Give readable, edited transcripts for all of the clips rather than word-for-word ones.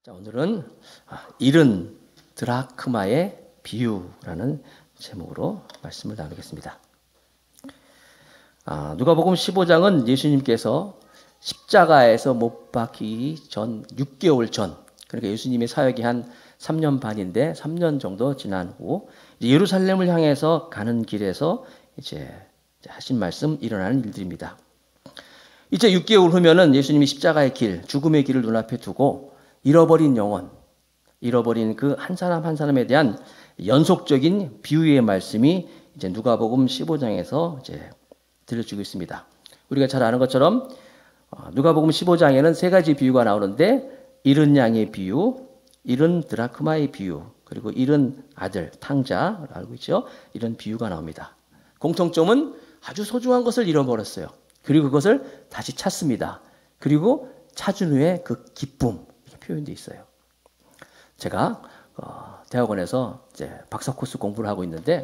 자, 오늘은 잃은 드라크마의 비유라는 제목으로 말씀을 나누겠습니다. 누가복음 15장은 예수님께서 십자가에서 못 박히기 전 6개월 전, 그러니까 예수님의 사역이 한 3년 반인데 3년 정도 지난 후 예루살렘을 향해서 가는 길에서 이제 하신 말씀, 일어나는 일들입니다. 이제 6개월 후면은 예수님이 십자가의 길, 죽음의 길을 눈앞에 두고 잃어버린 영혼, 잃어버린 그 한 사람 한 사람에 대한 연속적인 비유의 말씀이 이제 누가복음 15장에서 이제 들려주고 있습니다. 우리가 잘 아는 것처럼 누가복음 15장에는 세 가지 비유가 나오는데 잃은 양의 비유, 잃은 드라크마의 비유, 그리고 잃은 아들, 탕자를 알고 있죠. 이런 비유가 나옵니다. 공통점은 아주 소중한 것을 잃어버렸어요. 그리고 그것을 다시 찾습니다. 그리고 찾은 후에 그 기쁨, 이렇게 표현되어 있어요. 제가 대학원에서 이제 박사 코스 공부를 하고 있는데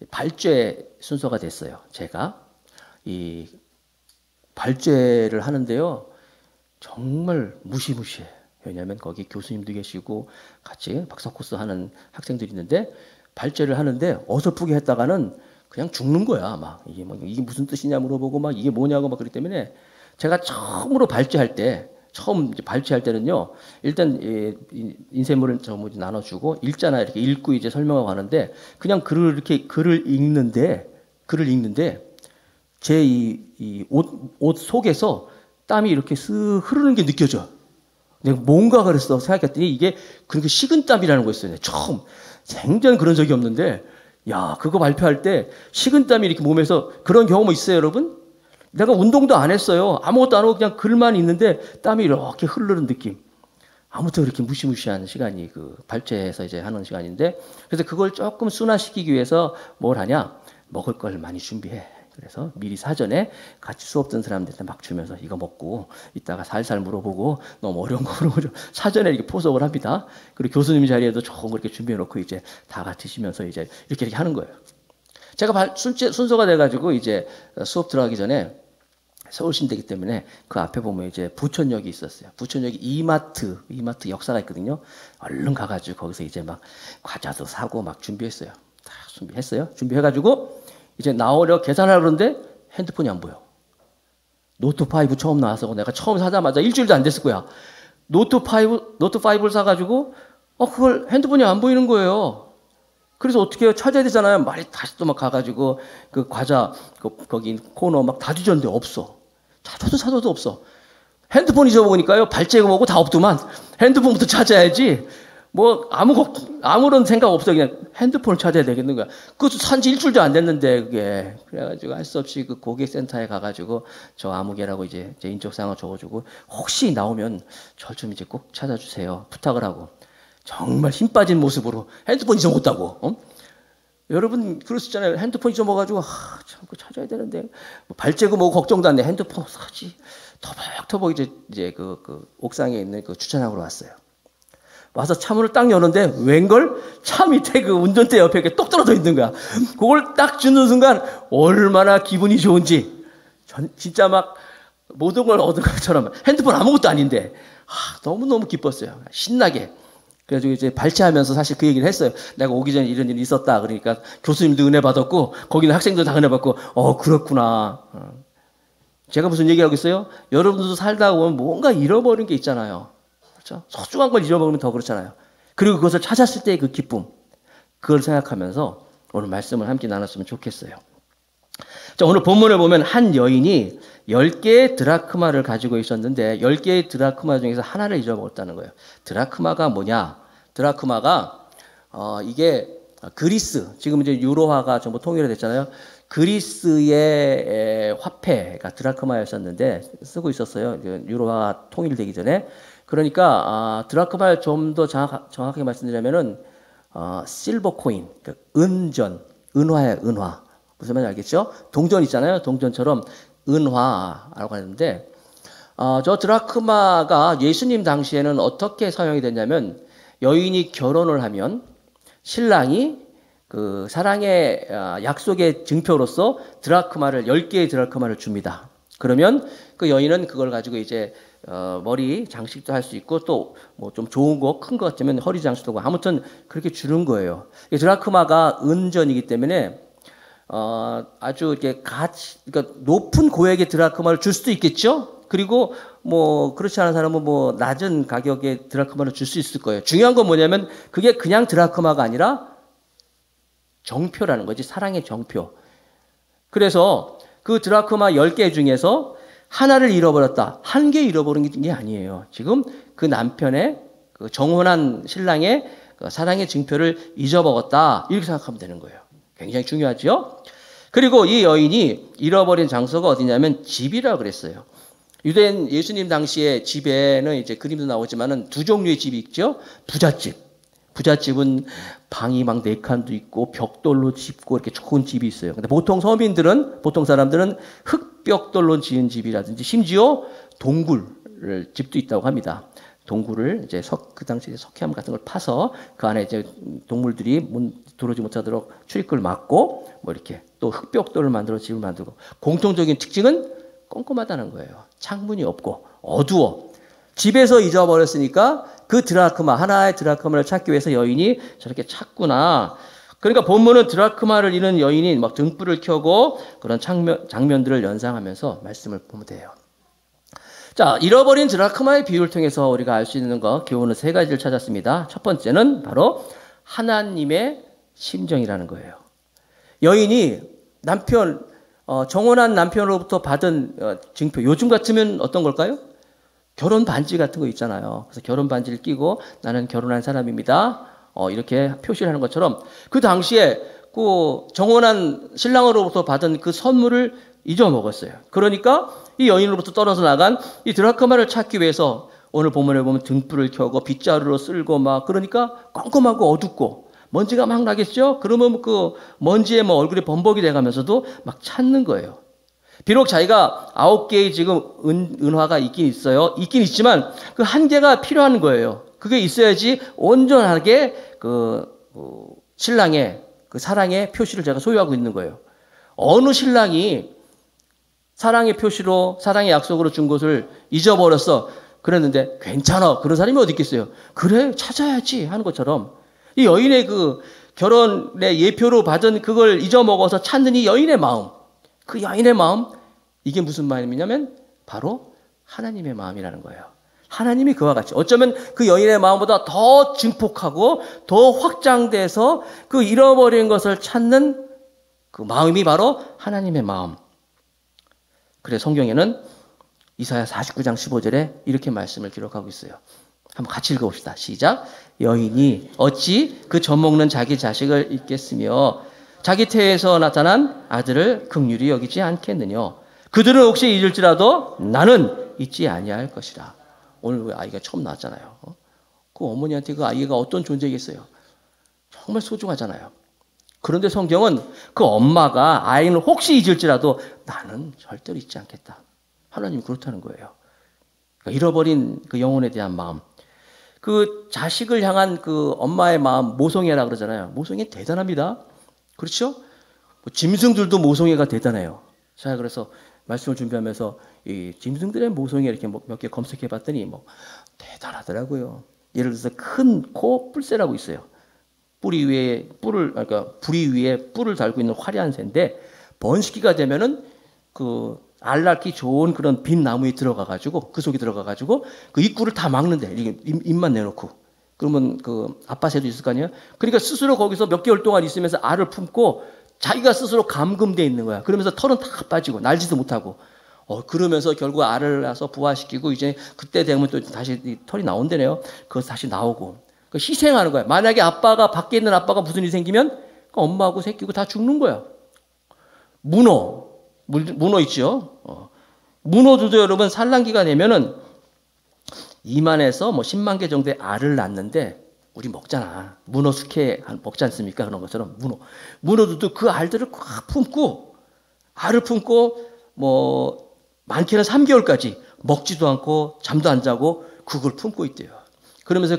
발제 순서가 됐어요. 제가 이 발제를 하는데요, 정말 무시무시해. 왜냐하면 거기 교수님도 계시고 같이 박사 코스 하는 학생들이 있는데 발제를 하는데 어설프게 했다가는 그냥 죽는 거야. 막 이게 무슨 뜻이냐 물어보고 막 이게 뭐냐고 막 그렇기 때문에 제가 처음으로 발제할 때, 처음 이제 발제할 때는요, 일단 인쇄물을 전부 나눠주고 읽잖아. 이렇게 읽고 이제 설명하고 하는데 그냥 글을 읽는데 제 이 옷 속에서 땀이 이렇게 쓱 흐르는 게 느껴져. 내가 뭔가 그랬어 생각했더니 이게 그렇게 식은 땀이라는 거였어요. 처음 생전 그런 적이 없는데, 야, 그거 발표할 때 식은 땀이 이렇게 몸에서, 그런 경험 있어요, 여러분? 내가 운동도 안 했어요. 아무것도 안 하고 그냥 글만 있는데 땀이 이렇게 흐르는 느낌. 아무튼 그렇게 무시무시한 시간이 그 발제해서 이제 하는 시간인데, 그래서 그걸 조금 순화시키기 위해서 뭘 하냐? 먹을 걸 많이 준비해. 그래서 미리 사전에 같이 수업 듣는 사람들한테 막 주면서 이거 먹고 이따가 살살 물어보고 너무 어려운 거 물어보죠. 사전에 이렇게 포석을 합니다. 그리고 교수님 자리에도 조금 그렇게 준비해 놓고 이제 다 같이 쉬면서 이제 이렇게 하는 거예요. 제가 순서가 돼가지고 이제 수업 들어가기 전에 서울신대이기 때문에 그 앞에 보면 이제 부천역이 있었어요. 부천역이 이마트 역사가 있거든요. 얼른 가가지고 거기서 이제 막 과자도 사고 막 준비했어요. 다 준비했어요. 준비해가지고 이제 나오려 계산하려 그러는데 핸드폰이 안 보여. 노트5 처음 나와서 내가 처음 사자마자 일주일도 안 됐을 거야. 노트5를 사가지고 그걸 핸드폰이 안 보이는 거예요. 그래서 어떻게 해요? 찾아야 되잖아요. 말이 다시 또 막 가가지고 그 과자 거기 코너 막 다 뒤졌는데 없어. 찾아도 없어. 핸드폰 잊어먹으니까요, 발제고 뭐고 다 없더만. 핸드폰부터 찾아야지. 뭐 아무런 생각 없어. 그냥 핸드폰을 찾아야 되겠는 거야. 그것도 산지 일주일도 안 됐는데 그게. 그래가지고 할 수 없이 그 고객센터에 가가지고 저 아무개라고 이제 제 인적사항을 적어주고 혹시 나오면 저 좀 이제 꼭 찾아주세요 부탁을 하고, 정말 힘 빠진 모습으로 핸드폰 잊어먹었다고. 여러분 그러셨잖아요. 핸드폰 잊어먹어가지고 참 그거 찾아야 되는데 발제고 뭐고 걱정도 안 돼. 핸드폰 사지. 터벅터벅 이제 그 옥상에 있는 그 주차장으로 왔어요. 와서 차문을 딱 여는데 웬걸? 차 밑에 그 운전대 옆에 이렇게 똑 떨어져 있는 거야. 그걸 딱 주는 순간 얼마나 기분이 좋은지, 진짜 막 모든 걸 얻은 것처럼, 핸드폰 아무것도 아닌데 너무너무 기뻤어요. 신나게. 그래가지고 이제 발췌하면서 사실 그 얘기를 했어요. 내가 오기 전에 이런 일이 있었다. 그러니까 교수님도 은혜 받았고 거기는 학생들 다 은혜 받고 그렇구나. 제가 무슨 얘기하고 있어요? 여러분들도 살다 보면 뭔가 잃어버린 게 있잖아요. 그렇죠? 소중한 걸 잃어버리면 더 그렇잖아요. 그리고 그것을 찾았을 때의 그 기쁨, 그걸 생각하면서 오늘 말씀을 함께 나눴으면 좋겠어요. 자, 오늘 본문을 보면 한 여인이 10개의 드라크마를 가지고 있었는데 10개의 드라크마 중에서 하나를 잃어버렸다는 거예요. 드라크마가 뭐냐? 드라크마가 이게 그리스, 지금 이제 유로화가 전부 통일이 됐잖아요. 그리스의 화폐가 드라크마였었는데 쓰고 있었어요. 유로화 통일되기 전에. 그러니까 드라크마를 좀 더 정확하게 말씀드리자면은 실버 코인, 은화예요, 은화. 무슨 말인지 알겠죠? 동전 있잖아요. 동전처럼 은화라고 하는데, 저 드라크마가 예수님 당시에는 어떻게 사용이 됐냐면, 여인이 결혼을 하면 신랑이 그 사랑의 약속의 증표로서 10개의 드라크마를 줍니다. 그러면 그 여인은 그걸 가지고 이제 머리 장식도 할 수 있고 또 뭐 좀 좋은 거 큰 거 같으면 허리 장식도 하고 아무튼 그렇게 주는 거예요. 이 드라크마가 은전이기 때문에 아주 이렇게 그러니까 높은 고액의 드라크마를 줄 수도 있겠죠. 그리고 뭐 그렇지 않은 사람은 뭐 낮은 가격의 드라크마를 줄 수 있을 거예요. 중요한 건 뭐냐면 그게 그냥 드라크마가 아니라 정표라는 거지. 사랑의 정표. 그래서 그 드라크마 10개 중에서 하나를 잃어버렸다. 한 개 잃어버린 게 아니에요. 지금 그 남편의 그 정혼한 신랑의 그 사랑의 증표를 잊어먹었다. 이렇게 생각하면 되는 거예요. 굉장히 중요하죠. 그리고 이 여인이 잃어버린 장소가 어디냐면 집이라고 그랬어요. 유대인 예수님 당시에 집에는 이제 그림도 나오지만은 두 종류의 집이 있죠. 부잣집. 부잣집은 방이 막 4칸도 있고 벽돌로 짓고 이렇게 좋은 집이 있어요. 근데 보통 사람들은 흙벽돌로 지은 집이라든지 심지어 동굴 집도 있다고 합니다. 동굴을 이제 그 당시에 석회암 같은 걸 파서 그 안에 이제 동물들이 들어오지 못하도록 출입구를 막고 뭐 이렇게 또 흙벽돌을 만들어 집을 만들고 공통적인 특징은 꼼꼼하다는 거예요. 창문이 없고 어두워. 집에서 잊어버렸으니까 그 드라크마, 하나의 드라크마를 찾기 위해서 여인이 저렇게 찾구나. 그러니까 본문은 드라크마를 잃은 여인이 막 등불을 켜고 그런 장면들을 연상하면서 말씀을 보면 돼요. 자, 잃어버린 드라크마의 비유를 통해서 우리가 알 수 있는 교훈은 3가지를 찾았습니다. 첫 번째는 바로 하나님의 심정이라는 거예요. 여인이 정혼한 남편으로부터 받은 증표, 요즘 같으면 어떤 걸까요? 결혼 반지 같은 거 있잖아요. 그래서 결혼 반지를 끼고 나는 결혼한 사람입니다. 이렇게 표시를 하는 것처럼 그 당시에 그 정혼한 신랑으로부터 받은 그 선물을 잊어먹었어요. 그러니까 이 여인으로부터 떨어져 나간 이 드라크마를 찾기 위해서 오늘 본문에 보면 등불을 켜고 빗자루로 쓸고 막 그러니까 꼼꼼하고 어둡고 먼지가 막 나겠죠? 그러면 그 먼지에 뭐 얼굴이 범벅이 돼가면서도 막 찾는 거예요. 비록 자기가 9개의 지금 은화가 있긴 있어요. 있긴 있지만 그 한 개가 필요한 거예요. 그게 있어야지 온전하게 신랑의 그 사랑의 표시를 제가 소유하고 있는 거예요. 어느 신랑이 사랑의 표시로 사랑의 약속으로 준 것을 잊어버렸어. 그랬는데 괜찮아. 그런 사람이 어디 있겠어요. 그래 찾아야지 하는 것처럼 이 여인의 그 결혼의 예표로 받은 그걸 잊어먹어서 찾는 이 여인의 마음. 그 여인의 마음, 이게 무슨 마음이냐면 바로 하나님의 마음이라는 거예요. 하나님이 그와 같이 어쩌면 그 여인의 마음보다 더 증폭하고 더 확장돼서 그 잃어버린 것을 찾는 그 마음이 바로 하나님의 마음. 그래서 성경에는 이사야 49장 15절에 이렇게 말씀을 기록하고 있어요. 한번 같이 읽어봅시다. 시작. 여인이 어찌 그 젖먹는 자기 자식을 잊겠으며 자기 태에서 나타난 아들을 긍휼히 여기지 않겠느냐. 그들은 혹시 잊을지라도 나는 잊지 아니할 것이라. 오늘 아이가 처음 나왔잖아요. 그 어머니한테 그 아이가 어떤 존재겠어요. 정말 소중하잖아요. 그런데 성경은 그 엄마가 아이는 혹시 잊을지라도 나는 절대로 잊지 않겠다. 하나님이 그렇다는 거예요. 그러니까 잃어버린 그 영혼에 대한 마음. 그 자식을 향한 그 엄마의 마음, 모성애라 그러잖아요. 모성애 대단합니다. 그렇죠? 짐승들도 모성애가 대단해요. 자, 그래서 말씀을 준비하면서 이 짐승들의 모성애 이렇게 몇 개 검색해 봤더니 뭐 대단하더라고요. 예를 들어서 큰 코 뿔새라고 있어요. 부리 위에 뿔을 달고 있는 화려한 새인데 번식기가 되면은 그 알 낳기 좋은 그런 빈 나무에 들어가가지고 그 속에 들어가가지고 그 입구를 다 막는데 이게 입만 내놓고 그러면 그 아빠 새도 있을 거 아니에요. 그러니까 스스로 거기서 몇 개월 동안 있으면서 알을 품고 자기가 스스로 감금돼 있는 거야. 그러면서 털은 다 빠지고 날지도 못하고 그러면서 결국 알을 낳아서 부화시키고 이제 그때 되면 또 다시 털이 나온다네요. 그거 다시 나오고 희생하는 거야. 만약에 밖에 있는 아빠가 무슨 일이 생기면 엄마하고 새끼고 다 죽는 거야. 문어 있죠. 문어들도 여러분 산란기가 되면은 2만 에서 뭐 10만 개 정도의 알을 낳는데 우리 먹잖아. 문어 숙회 먹지 않습니까? 그런 것처럼 문어들도 그 알들을 꽉 품고 알을 품고 뭐 많게는 3개월까지 먹지도 않고 잠도 안 자고 그걸 품고 있대요. 그러면서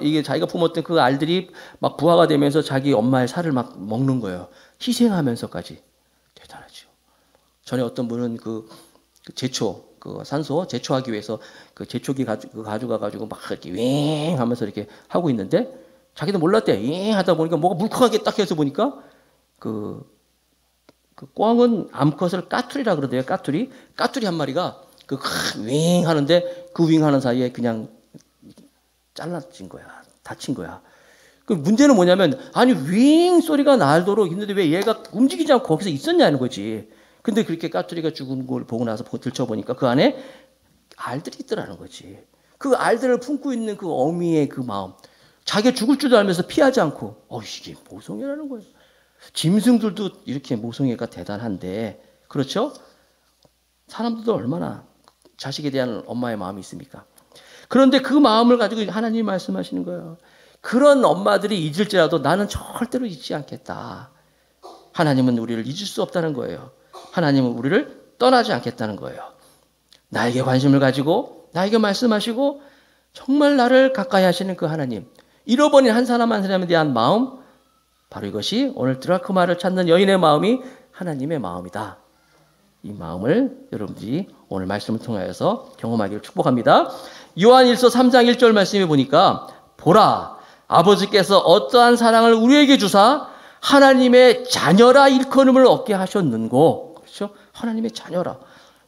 이게 자기가 품었던 그 알들이 막 부화가 되면서 자기 엄마의 살을 막 먹는 거예요. 희생하면서까지. 대단하죠. 전에 어떤 분은 그 제초, 그 산소 제초하기 위해서 그 제초기 가져가가지고 막 이렇게 윙 하면서 이렇게 하고 있는데 자기도 몰랐대. 윙 하다 보니까 뭐가 물컹하게 딱 해서 보니까 그 꿩은 암컷을 까투리라 그러대요. 까투리 한 마리가 그 윙 하는데 그 윙 하는 사이에 그냥 잘라진 거야. 다친 거야. 그 문제는 뭐냐면 아니 윙 소리가 나도록 있는데 왜 얘가 움직이지 않고 거기서 있었냐는 거지. 근데 그렇게 까투리가 죽은 걸 보고 나서 들춰보니까 그 안에 알들이 있더라는 거지. 그 알들을 품고 있는 그 어미의 그 마음. 자기가 죽을 줄도 알면서 피하지 않고 이게 모성애라는 거예요. 짐승들도 이렇게 모성애가 대단한데 그렇죠? 사람들도 얼마나 자식에 대한 엄마의 마음이 있습니까? 그런데 그 마음을 가지고 하나님이 말씀하시는 거예요. 그런 엄마들이 잊을지라도 나는 절대로 잊지 않겠다. 하나님은 우리를 잊을 수 없다는 거예요. 하나님은 우리를 떠나지 않겠다는 거예요. 나에게 관심을 가지고 나에게 말씀하시고 정말 나를 가까이 하시는 그 하나님. 잃어버린 한 사람 한 사람에 대한 마음, 바로 이것이 오늘 드라크마를 찾는 여인의 마음이 하나님의 마음이다. 이 마음을 여러분들이 오늘 말씀을 통하여서 경험하기를 축복합니다. 요한일서 3장 1절 말씀에 보니까 보라 아버지께서 어떠한 사랑을 우리에게 주사 하나님의 자녀라 일컬음을 얻게 하셨는고. 그렇죠? 하나님의 자녀라.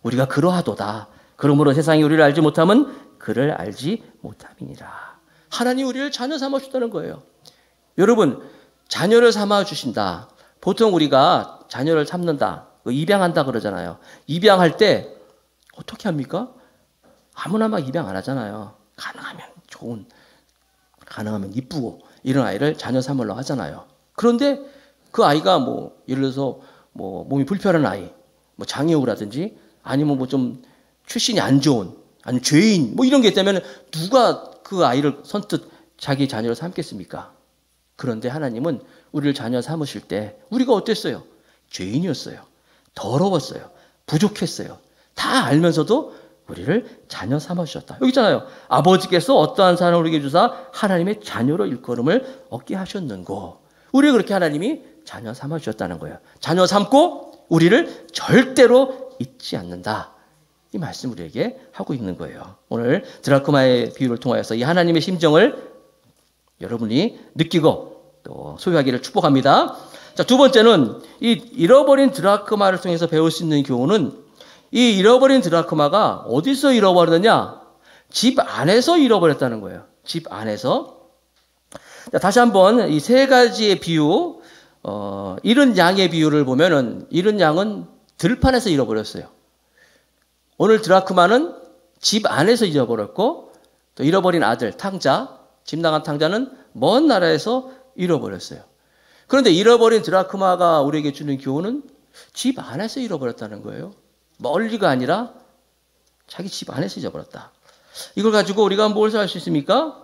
우리가 그러하도다. 그러므로 세상이 우리를 알지 못함은 그를 알지 못함이니라. 하나님 우리를 자녀 삼아 주셨다는 거예요. 여러분 자녀를 삼아 주신다. 보통 우리가 자녀를 삼는다. 입양한다 그러잖아요. 입양할 때 어떻게 합니까? 아무나 막 입양 안 하잖아요. 가능하면 좋은, 가능하면 이쁘고 이런 아이를 자녀 삼으려고 하잖아요. 그런데 그 아이가 뭐 예를 들어서 뭐 몸이 불편한 아이, 뭐 장애우라든지 아니면 뭐 좀 출신이 안 좋은, 아니면 죄인 뭐 이런 게 있다면 누가 그 아이를 선뜻 자기 자녀로 삼겠습니까? 그런데 하나님은 우리를 자녀 삼으실 때 우리가 어땠어요? 죄인이었어요. 더러웠어요. 부족했어요. 다 알면서도 우리를 자녀 삼아주셨다. 여기 있잖아요. 아버지께서 어떠한 사랑을 우리에게 주사 하나님의 자녀로 일컬음을 얻게 하셨는고. 우리를 그렇게 하나님이 자녀 삼아주셨다는 거예요. 자녀 삼고 우리를 절대로 잊지 않는다. 이 말씀 우리에게 하고 있는 거예요. 오늘 드라크마의 비유를 통하여서 이 하나님의 심정을 여러분이 느끼고 또 소유하기를 축복합니다. 자, 두 번째는 이 잃어버린 드라크마를 통해서 배울 수 있는 교훈은 이 잃어버린 드라크마가 어디서 잃어버렸느냐? 집 안에서 잃어버렸다는 거예요. 집 안에서. 자, 다시 한번 이 세 가지의 비유, 잃은 양의 비유를 보면은 잃은 양은 들판에서 잃어버렸어요. 오늘 드라크마는 집 안에서 잃어버렸고 또 잃어버린 아들, 탕자, 집 나간 탕자는 먼 나라에서 잃어버렸어요. 그런데 잃어버린 드라크마가 우리에게 주는 교훈은 집 안에서 잃어버렸다는 거예요. 멀리가 아니라 자기 집 안에서 잊어버렸다. 이걸 가지고 우리가 무엇을 할 수 있습니까?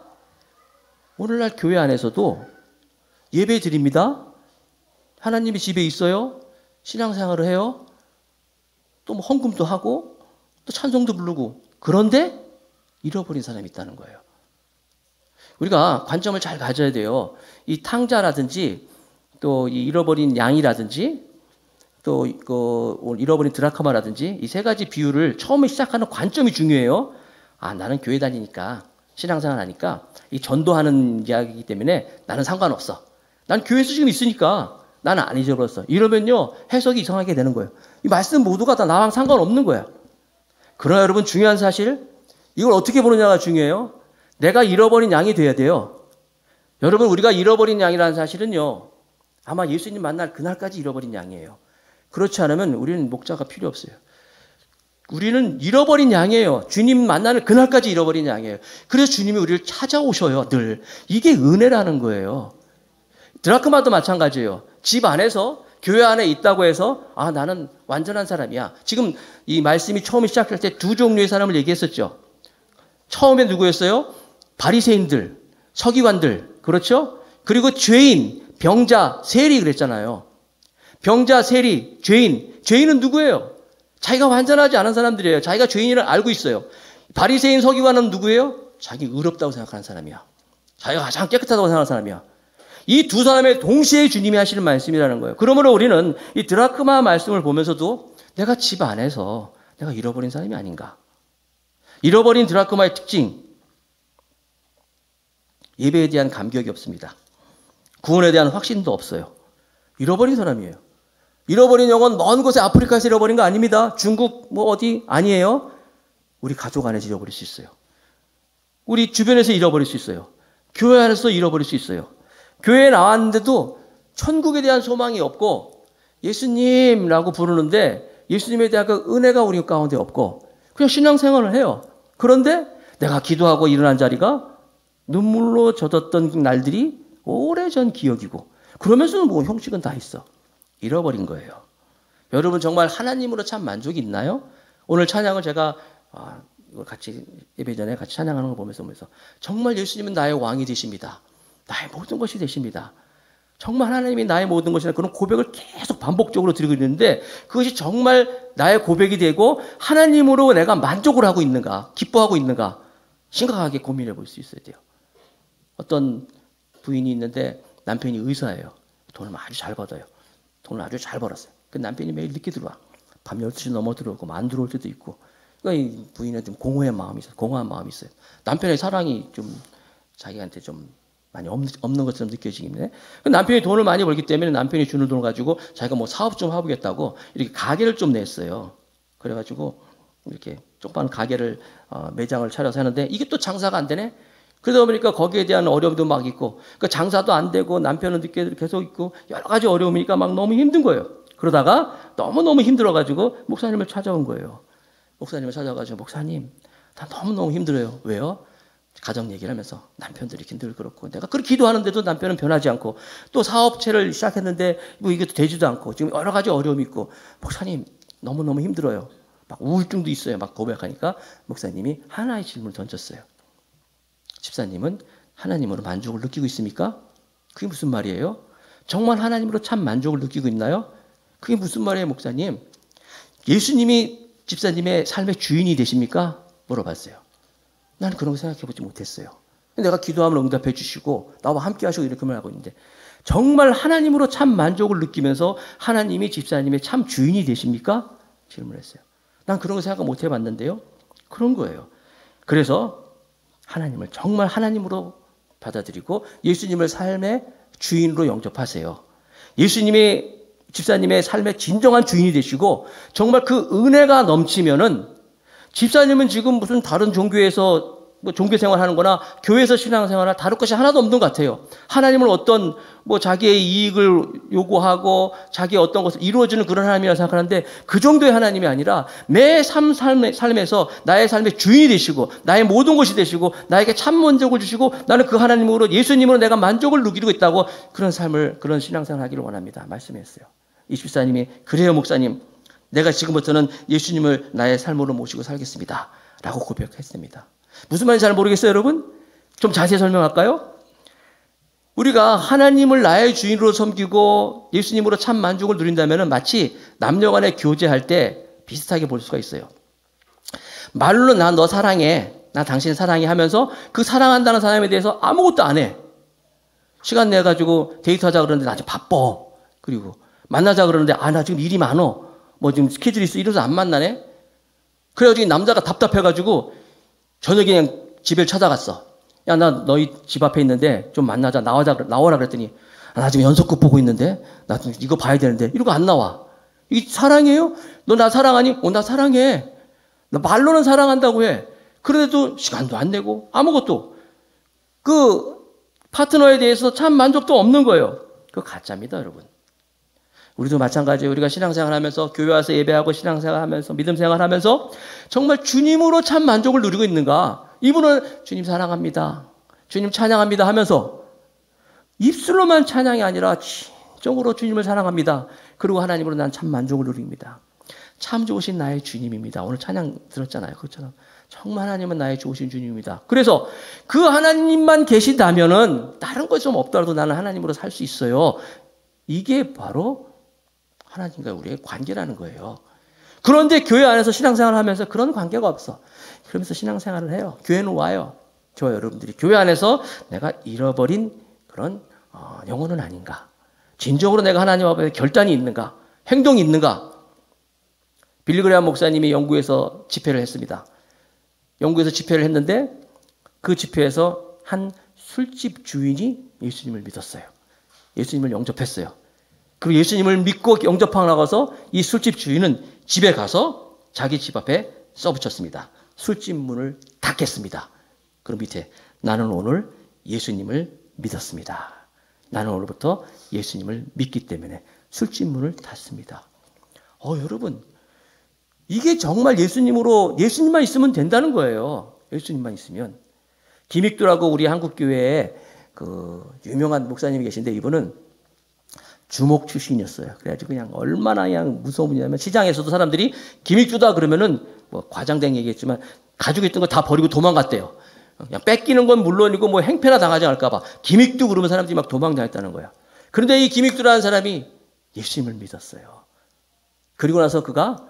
오늘날 교회 안에서도 예배 드립니다. 하나님이 집에 있어요. 신앙생활을 해요. 또 뭐 헌금도 하고 또 찬송도 부르고. 그런데 잃어버린 사람이 있다는 거예요. 우리가 관점을 잘 가져야 돼요. 이 탕자라든지 또 이 잃어버린 양이라든지 또 잃어버린 드라크마라든지 이 세 가지 비유를 처음에 시작하는 관점이 중요해요. 아, 나는 교회 다니니까 신앙생활 하니까 이 전도하는 이야기이기 때문에 나는 상관없어. 난 교회에서 지금 있으니까 나는 안 잊어버렸어. 이러면요 해석이 이상하게 되는 거예요. 이 말씀 모두가 다 나랑 상관없는 거야. 그러나 여러분 중요한 사실, 이걸 어떻게 보느냐가 중요해요. 내가 잃어버린 양이 돼야 돼요. 여러분 우리가 잃어버린 양이라는 사실은요 아마 예수님 만날 그날까지 잃어버린 양이에요. 그렇지 않으면 우리는 목자가 필요 없어요. 우리는 잃어버린 양이에요. 주님 만나는 그날까지 잃어버린 양이에요. 그래서 주님이 우리를 찾아오셔요. 늘. 이게 은혜라는 거예요. 드라크마도 마찬가지예요. 집 안에서 교회 안에 있다고 해서 아 나는 완전한 사람이야. 지금 이 말씀이 처음에 시작할 때 두 종류의 사람을 얘기했었죠. 처음에 누구였어요? 바리새인들, 서기관들, 그렇죠? 그리고 죄인, 병자, 세리 그랬잖아요. 병자, 세리, 죄인. 죄인은 누구예요? 자기가 완전하지 않은 사람들이에요. 자기가 죄인이라 알고 있어요. 바리새인, 서기관은 누구예요? 자기 의롭다고 생각하는 사람이야. 자기가 가장 깨끗하다고 생각하는 사람이야. 이 두 사람의 동시에 주님이 하시는 말씀이라는 거예요. 그러므로 우리는 이 드라크마 말씀을 보면서도 내가 집 안에서 내가 잃어버린 사람이 아닌가? 잃어버린 드라크마의 특징, 예배에 대한 감격이 없습니다. 구원에 대한 확신도 없어요. 잃어버린 사람이에요. 잃어버린 영혼 먼 곳에 아프리카에서 잃어버린 거 아닙니다. 중국 뭐 어디 아니에요. 우리 가족 안에서 잃어버릴 수 있어요. 우리 주변에서 잃어버릴 수 있어요. 교회 안에서 잃어버릴 수 있어요. 교회에 나왔는데도 천국에 대한 소망이 없고 예수님이라고 부르는데 예수님에 대한 그 은혜가 우리 가운데 없고 그냥 신앙생활을 해요. 그런데 내가 기도하고 일어난 자리가 눈물로 젖었던 날들이 오래전 기억이고 그러면서도 뭐 형식은 다 있어. 잃어버린 거예요. 여러분 정말 하나님으로 참 만족이 있나요? 오늘 찬양을 제가 이걸 같이 예배 전에 같이 찬양하는 걸 보면서 정말 예수님은 나의 왕이 되십니다. 나의 모든 것이 되십니다. 정말 하나님이 나의 모든 것이다. 그런 고백을 계속 반복적으로 드리고 있는데 그것이 정말 나의 고백이 되고 하나님으로 내가 만족을 하고 있는가, 기뻐하고 있는가 심각하게 고민해 볼 수 있어야 돼요. 어떤 부인이 있는데 남편이 의사예요. 돈을 아주 잘 받아요. 돈을 아주 잘 벌었어요. 그 남편이 매일 늦게 들어와. 밤 12시 넘어 들어오고 안 들어올 때도 있고. 그러니까 이 부인은 좀 공허한 마음이 있어요. 남편의 사랑이 좀 자기한테 좀 많이 없는 것처럼 느껴지기 때문에 남편이 돈을 많이 벌기 때문에 남편이 주는 돈을 가지고 자기가 뭐 사업 좀 해보겠다고 이렇게 가게를 좀 냈어요. 그래가지고 이렇게 조그만 가게를 매장을 차려서 하는데 이게 또 장사가 안 되네. 그러다 보니까 거기에 대한 어려움도 막 있고 그 장사도 안 되고 남편은 늦게 계속 있고 여러 가지 어려움이니까 막 너무 힘든 거예요. 그러다가 너무너무 힘들어가지고 목사님을 찾아온 거예요. 목사님을 찾아가지고 목사님 나 너무너무 힘들어요. 왜요? 가정 얘기를 하면서 남편들이 힘들고 그렇고 내가 그렇게 기도하는데도 남편은 변하지 않고 또 사업체를 시작했는데 뭐 이게 되지도 않고 지금 여러 가지 어려움이 있고 목사님 너무너무 힘들어요. 막 우울증도 있어요. 막 고백하니까 목사님이 하나의 질문을 던졌어요. 집사님은 하나님으로 만족을 느끼고 있습니까? 그게 무슨 말이에요? 정말 하나님으로 참 만족을 느끼고 있나요? 그게 무슨 말이에요, 목사님? 예수님이 집사님의 삶의 주인이 되십니까? 물어봤어요. 나는 그런 거 생각해보지 못했어요. 내가 기도하면 응답해 주시고 나와 함께 하시고 이렇게 말하고 있는데 정말 하나님으로 참 만족을 느끼면서 하나님이 집사님의 참 주인이 되십니까? 질문했어요. 난 그런 거 생각 못 해봤는데요. 그런 거예요. 그래서 하나님을 정말 하나님으로 받아들이고 예수님을 삶의 주인으로 영접하세요. 예수님이 집사님의 삶의 진정한 주인이 되시고 정말 그 은혜가 넘치면은 집사님은 지금 무슨 다른 종교에서 뭐 종교 생활하는 거나 교회에서 신앙생활을 다룰 것이 하나도 없는 것 같아요. 하나님을 어떤 뭐 자기의 이익을 요구하고 자기의 어떤 것을 이루어주는 그런 하나님이라고 생각하는데 그 정도의 하나님이 아니라 매 삶에서 나의 삶의 주인이 되시고 나의 모든 것이 되시고 나에게 참 만족을 주시고 나는 그 하나님으로 예수님으로 내가 만족을 누리고 있다고 그런 삶을 그런 신앙생활을 하기를 원합니다. 말씀했어요. 이 집사님이 그래요 목사님 내가 지금부터는 예수님을 나의 삶으로 모시고 살겠습니다. 라고 고백했습니다. 무슨 말인지 잘 모르겠어요, 여러분? 좀 자세히 설명할까요? 우리가 하나님을 나의 주인으로 섬기고 예수님으로 참 만족을 누린다면 마치 남녀 간에 교제할 때 비슷하게 볼 수가 있어요. 말로는 나 너 사랑해, 나 당신 사랑해 하면서 그 사랑한다는 사람에 대해서 아무것도 안 해. 시간 내가지고 데이트하자 그러는데 나 지금 바빠. 그리고 만나자 그러는데 나 지금 일이 많어. 뭐 지금 스케줄이 있어. 이래서 안 만나네. 그래가지고 남자가 답답해가지고 저녁에 그냥 집을 찾아갔어. 야, 나 너희 집 앞에 있는데 좀 만나자. 나와라 그랬더니 나 지금 연속극 보고 있는데 나 이거 봐야 되는데 이러고 안 나와. 이게 사랑이에요? 너 나 사랑하니? 나 사랑해. 나 말로는 사랑한다고 해. 그런데도 시간도 안 내고 아무것도 그 파트너에 대해서 참 만족도 없는 거예요. 그거 가짜입니다, 여러분. 우리도 마찬가지예요. 우리가 신앙생활 하면서 교회 와서 예배하고 신앙생활 하면서 믿음 생활 하면서 정말 주님으로 참 만족을 누리고 있는가? 이분은 주님 사랑합니다. 주님 찬양합니다 하면서 입술로만 찬양이 아니라 진정으로 주님을 사랑합니다. 그리고 하나님으로 난 참 만족을 누립니다. 참 좋으신 나의 주님입니다. 오늘 찬양 들었잖아요. 그렇잖아요. 정말 하나님은 나의 좋으신 주님입니다. 그래서 그 하나님만 계신다면은 다른 것 좀 없더라도 나는 하나님으로 살 수 있어요. 이게 바로 하나님과 우리의 관계라는 거예요. 그런데 교회 안에서 신앙생활을 하면서 그런 관계가 없어. 그러면서 신앙생활을 해요. 교회는 와요. 저와 여러분들이 교회 안에서 내가 잃어버린 그런 영혼은 아닌가. 진정으로 내가 하나님 앞에 결단이 있는가. 행동이 있는가. 빌리그레함 목사님이 영국에서 집회를 했습니다. 영국에서 집회를 했는데 그 집회에서 한 술집 주인이 예수님을 믿었어요. 예수님을 영접했어요. 그리고 예수님을 믿고 영접하고 나가서 이 술집 주인은 집에 가서 자기 집 앞에 써붙였습니다. 술집 문을 닫겠습니다. 그럼 밑에 나는 오늘 예수님을 믿었습니다. 나는 오늘부터 예수님을 믿기 때문에 술집 문을 닫습니다. 여러분, 이게 정말 예수님만 있으면 된다는 거예요. 예수님만 있으면. 김익두라고 우리 한국교회에 그 유명한 목사님이 계신데 이분은 주목 출신이었어요. 그래가지고 그냥 얼마나 그냥 무서운 분이냐면 시장에서도 사람들이 김익두다 그러면은 뭐 과장된 얘기겠지만 가지고 있던 거 다 버리고 도망갔대요. 그냥 뺏기는 건 물론이고 뭐 행패나 당하지 않을까봐 김익두 그러면 사람들이 막 도망다녔다는 거예요. 그런데 이 김익두라는 사람이 예수님을 믿었어요. 그리고 나서 그가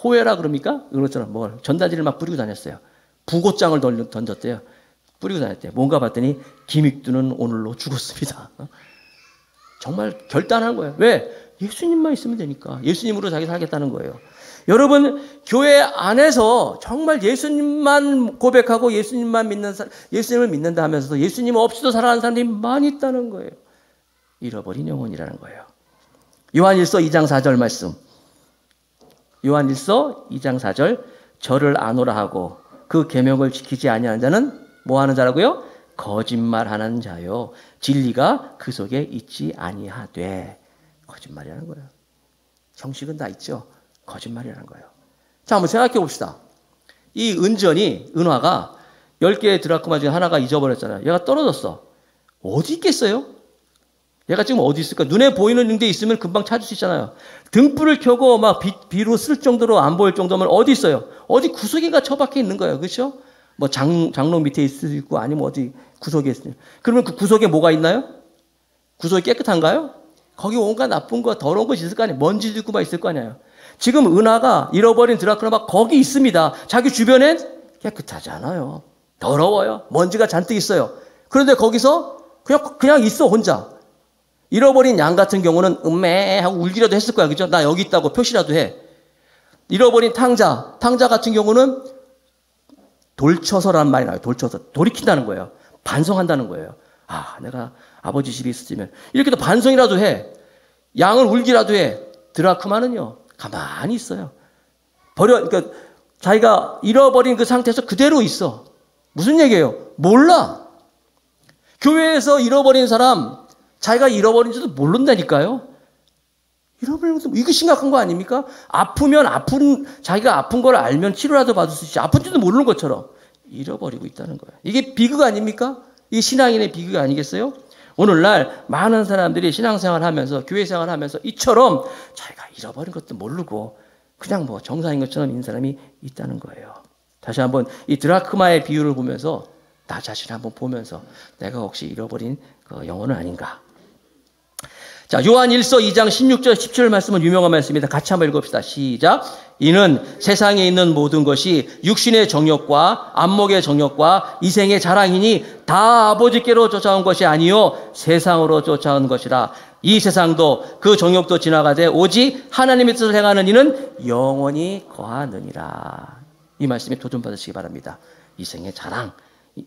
호회라 그럽니까? 그것처럼 뭐 전단지를 막 뿌리고 다녔어요. 부고장을 던졌대요. 뿌리고 다녔대요. 뭔가 봤더니 김익두는 오늘로 죽었습니다. 정말 결단한 거예요. 왜? 예수님만 있으면 되니까. 예수님으로 자기 살겠다는 거예요. 여러분, 교회 안에서 정말 예수님만 고백하고 예수님을 믿는다 하면서도 예수님 없이도 살아가는 사람들이 많이 있다는 거예요. 잃어버린 영혼이라는 거예요. 요한일서 2장 4절 말씀. 요한일서 2장 4절. 저를 아노라 하고 그 계명을 지키지 아니하는 자는 뭐 하는 자라고요? 거짓말하는 자요. 진리가 그 속에 있지 아니하되. 거짓말이라는 거예요. 형식은 다 있죠. 거짓말이라는 거예요. 자, 한번 생각해 봅시다. 이 은화가 10개의 드라크마 중에 하나가 잊어버렸잖아요. 얘가 떨어졌어. 어디 있겠어요? 얘가 지금 어디 있을까? 눈에 보이는 데 있으면 금방 찾을 수 있잖아요. 등불을 켜고 막 비로 쓸 정도로 안 보일 정도면 어디 있어요? 어디 구석에가 처박혀 있는 거예요. 그렇죠? 뭐 장롱 밑에 있을 수 있고 아니면 어디 구석에 있어요. 그러면 그 구석에 뭐가 있나요? 구석이 깨끗한가요? 거기 온갖 나쁜 거, 더러운 것이 있을 거 아니에요. 먼지도 있고 막 있을 거 아니에요. 지금 은하가 잃어버린 드라크마가 거기 있습니다. 자기 주변엔 깨끗하지 않아요. 더러워요. 먼지가 잔뜩 있어요. 그런데 거기서 그냥 있어 혼자. 잃어버린 양 같은 경우는 하고 울기라도 했을 거야. 그죠? 나 여기 있다고 표시라도 해. 잃어버린 탕자 같은 경우는 돌쳐서라는 말이 나와요. 돌쳐서. 돌이킨다는 거예요. 반성한다는 거예요. 내가 아버지 집에 있었으면. 이렇게 또 반성이라도 해. 양을 울기라도 해. 드라크마는요, 가만히 있어요. 그러니까 자기가 잃어버린 그 상태에서 그대로 있어. 무슨 얘기예요? 몰라. 교회에서 잃어버린 사람, 자기가 잃어버린지도 모른다니까요. 잃어버린 것도 이거 심각한 거 아닙니까? 아프면 자기가 아픈 걸 알면 치료라도 받을 수 있지. 아픈지도 모르는 것처럼 잃어버리고 있다는 거예요. 이게 비극 아닙니까? 이게 신앙인의 비극 아니겠어요? 오늘날 많은 사람들이 신앙생활 하면서, 교회생활 하면서 이처럼 자기가 잃어버린 것도 모르고 그냥 뭐 정상인 것처럼 있는 사람이 있다는 거예요. 다시 한번 이 드라크마의 비유를 보면서 나 자신을 한번 보면서 내가 혹시 잃어버린 그 영혼은 아닌가. 자, 요한 1서 2장 16절 17절 말씀은 유명한 말씀입니다. 같이 한번 읽읍시다. 시작. 이는 세상에 있는 모든 것이 육신의 정욕과 안목의 정욕과 이생의 자랑이니 다 아버지께로 쫓아온 것이 아니요 세상으로 쫓아온 것이라. 이 세상도 그 정욕도 지나가되 오직 하나님의 뜻을 행하는 이는 영원히 거하느니라. 이 말씀에 도전받으시기 바랍니다. 이생의 자랑,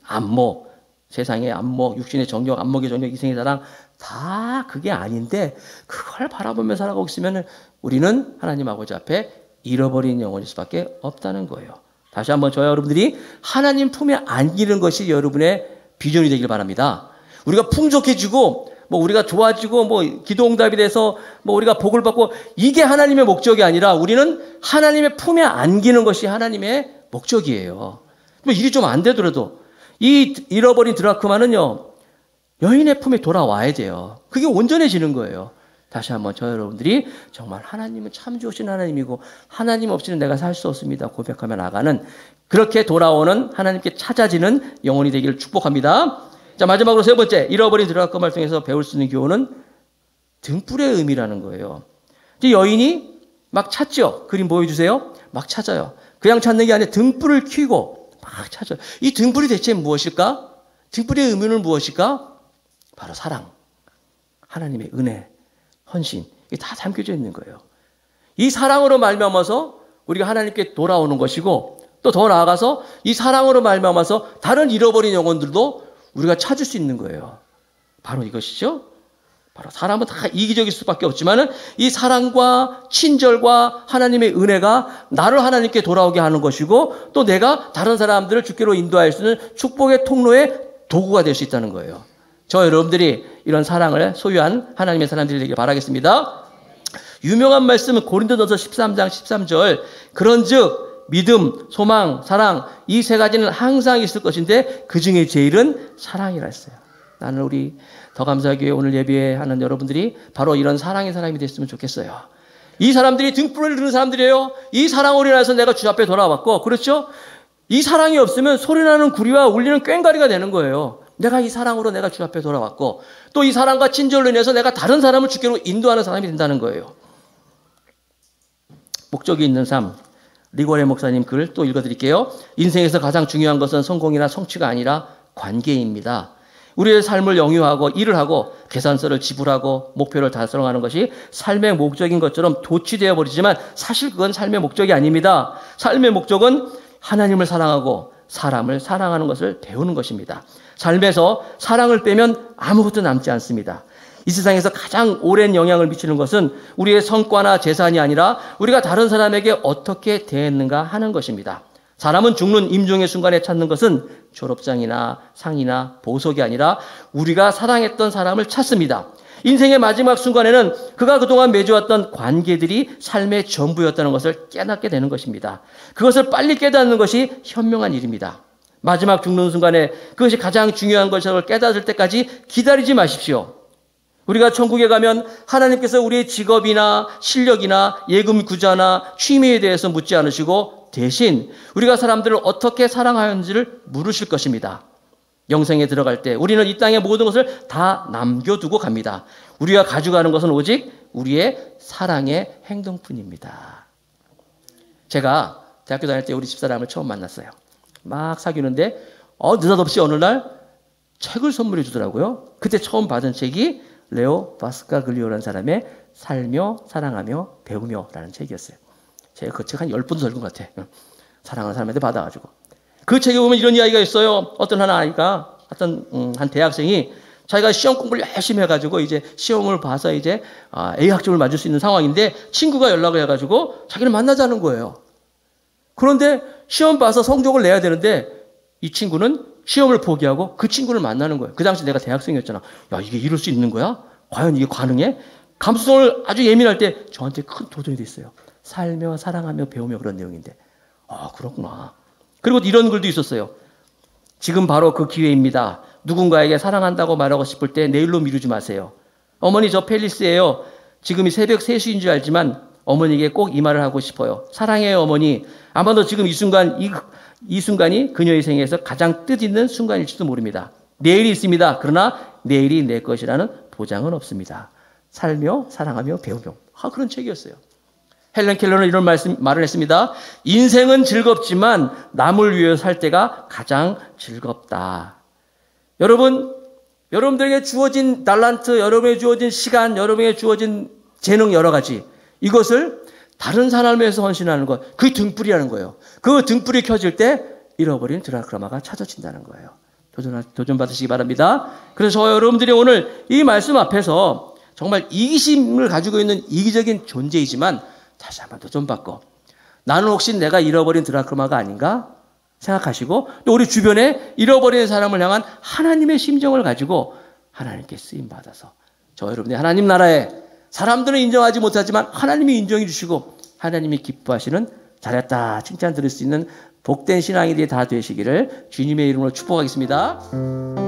안목, 세상의 안목, 육신의 정욕, 안목의 정욕, 이생의 자랑 다 그게 아닌데 그걸 바라보며 살아가고 있으면 우리는 하나님 아버지 앞에 잃어버린 영혼일 수밖에 없다는 거예요. 다시 한번 저와 여러분들이 하나님 품에 안기는 것이 여러분의 비전이 되길 바랍니다. 우리가 풍족해지고 우리가 좋아지고 기도 응답이 돼서 우리가 복을 받고 이게 하나님의 목적이 아니라 우리는 하나님의 품에 안기는 것이 하나님의 목적이에요. 일이 좀 안 되더라도 이 잃어버린 드라크마는요, 여인의 품에 돌아와야 돼요. 그게 온전해지는 거예요. 다시 한번 저 여러분들이 정말 하나님은 참 좋으신 하나님이고 하나님 없이는 내가 살 수 없습니다 고백하며 나가는, 그렇게 돌아오는 하나님께 찾아지는 영혼이 되기를 축복합니다. 자, 마지막으로 세 번째, 잃어버린 드라크마를 통해서 배울 수 있는 교훈은 등불의 의미라는 거예요. 이 여인이 막 찾죠. 그림 보여주세요. 막 찾아요. 그냥 찾는 게 아니라 등불을 켜고 막 찾아요. 이 등불이 대체 무엇일까? 등불의 의미는 무엇일까? 바로 사랑, 하나님의 은혜, 헌신, 이게 다 담겨져 있는 거예요. 이 사랑으로 말미암아서 우리가 하나님께 돌아오는 것이고 또 더 나아가서 이 사랑으로 말미암아서 다른 잃어버린 영혼들도 우리가 찾을 수 있는 거예요. 바로 이것이죠. 바로 사람은 다 이기적일 수밖에 없지만 이 사랑과 친절과 하나님의 은혜가 나를 하나님께 돌아오게 하는 것이고 또 내가 다른 사람들을 주께로 인도할 수 있는 축복의 통로의 도구가 될 수 있다는 거예요. 저 여러분들이 이런 사랑을 소유한 하나님의 사람들이 되길 바라겠습니다. 유명한 말씀은 고린도전서 13장 13절 그런즉 믿음, 소망, 사랑 이 세 가지는 항상 있을 것인데 그 중에 제일은 사랑이라 했어요. 나는 우리 더 감사교회 오늘 예배하는 여러분들이 바로 이런 사랑의 사람이 됐으면 좋겠어요. 이 사람들이 등불을 드는 사람들이에요. 이 사랑으로 인해서 내가 주 앞에 돌아왔고 그렇죠? 이 사랑이 없으면 소리나는 구리와 울리는 꽹과리가 되는 거예요. 내가 이 사랑으로 내가 주 앞에 돌아왔고 또 이 사랑과 친절로 인해서 내가 다른 사람을 주께로 인도하는 사람이 된다는 거예요. 목적이 있는 삶. 리고레 목사님 글 또 읽어드릴게요. 인생에서 가장 중요한 것은 성공이나 성취가 아니라 관계입니다. 우리의 삶을 영위하고 일을 하고 계산서를 지불하고 목표를 달성하는 것이 삶의 목적인 것처럼 도취되어 버리지만 사실 그건 삶의 목적이 아닙니다. 삶의 목적은 하나님을 사랑하고 사람을 사랑하는 것을 배우는 것입니다. 삶에서 사랑을 빼면 아무것도 남지 않습니다. 이 세상에서 가장 오랜 영향을 미치는 것은 우리의 성과나 재산이 아니라 우리가 다른 사람에게 어떻게 대했는가 하는 것입니다. 사람은 죽는 임종의 순간에 찾는 것은 졸업장이나 상이나 보석이 아니라 우리가 사랑했던 사람을 찾습니다. 인생의 마지막 순간에는 그가 그동안 맺어왔던 관계들이 삶의 전부였다는 것을 깨닫게 되는 것입니다. 그것을 빨리 깨닫는 것이 현명한 일입니다. 마지막 죽는 순간에 그것이 가장 중요한 것을 깨닫을 때까지 기다리지 마십시오. 우리가 천국에 가면 하나님께서 우리의 직업이나 실력이나 예금 구자나 취미에 대해서 묻지 않으시고 대신 우리가 사람들을 어떻게 사랑하는지를 물으실 것입니다. 영생에 들어갈 때 우리는 이 땅의 모든 것을 다 남겨두고 갑니다. 우리가 가져가는 것은 오직 우리의 사랑의 행동뿐입니다. 제가 대학교 다닐 때 우리 집사람을 처음 만났어요. 막 사귀는데 느닷없이 어느 날 책을 선물해 주더라고요. 그때 처음 받은 책이 레오 바스카글리오라는 사람의 살며 사랑하며 배우며 라는 책이었어요. 제가 그 책 한 10번도 읽은 것 같아. 사랑하는 사람한테 받아가지고. 그 책에 보면 이런 이야기가 있어요. 어떤 한 대학생이 자기가 시험 공부를 열심히 해가지고 이제 시험을 봐서 이제 A 학점을 맞을 수 있는 상황인데 친구가 연락을 해가지고 자기를 만나자는 거예요. 그런데 시험 봐서 성적을 내야 되는데 이 친구는 시험을 포기하고 그 친구를 만나는 거예요. 그 당시 내가 대학생이었잖아. 야, 이게 이럴 수 있는 거야? 과연 이게 가능해? 감수성을 아주 예민할 때 저한테 큰 도전이 됐어요. 살며 사랑하며 배우며 그런 내용인데. 그렇구나. 그리고 이런 글도 있었어요. 지금 바로 그 기회입니다. 누군가에게 사랑한다고 말하고 싶을 때 내일로 미루지 마세요. 어머니 저 펠리스예요. 지금이 새벽 3시인 줄 알지만 어머니에게 꼭 이 말을 하고 싶어요. 사랑해요 어머니. 아마도 지금 이 순간이 그녀의 생에서 가장 뜻있는 순간일지도 모릅니다. 내일이 있습니다. 그러나 내일이 내 것이라는 보장은 없습니다. 살며 사랑하며 배우며. 그런 책이었어요. 헬렌 켈러는 이런 말을 했습니다. 인생은 즐겁지만 남을 위해 살 때가 가장 즐겁다. 여러분들에게 주어진 달란트, 여러분에게 주어진 시간, 여러분에게 주어진 재능 여러 가지 이것을 다른 사람을 위해서 헌신하는 것, 그게 등불이라는 거예요. 그 등불이 켜질 때 잃어버린 드라크마가 찾아진다는 거예요. 도전 받으시기 바랍니다. 그래서 저 여러분들이 오늘 이 말씀 앞에서 정말 이기심을 가지고 있는 이기적인 존재이지만 다시 한번 도전받고 나는 혹시 내가 잃어버린 드라크마가 아닌가 생각하시고 또 우리 주변에 잃어버린 사람을 향한 하나님의 심정을 가지고 하나님께 쓰임받아서 저 여러분이 하나님 나라에 사람들은 인정하지 못하지만 하나님이 인정해 주시고 하나님이 기뻐하시는 잘했다 칭찬 들을 수 있는 복된 신앙이 다 되시기를 주님의 이름으로 축복하겠습니다.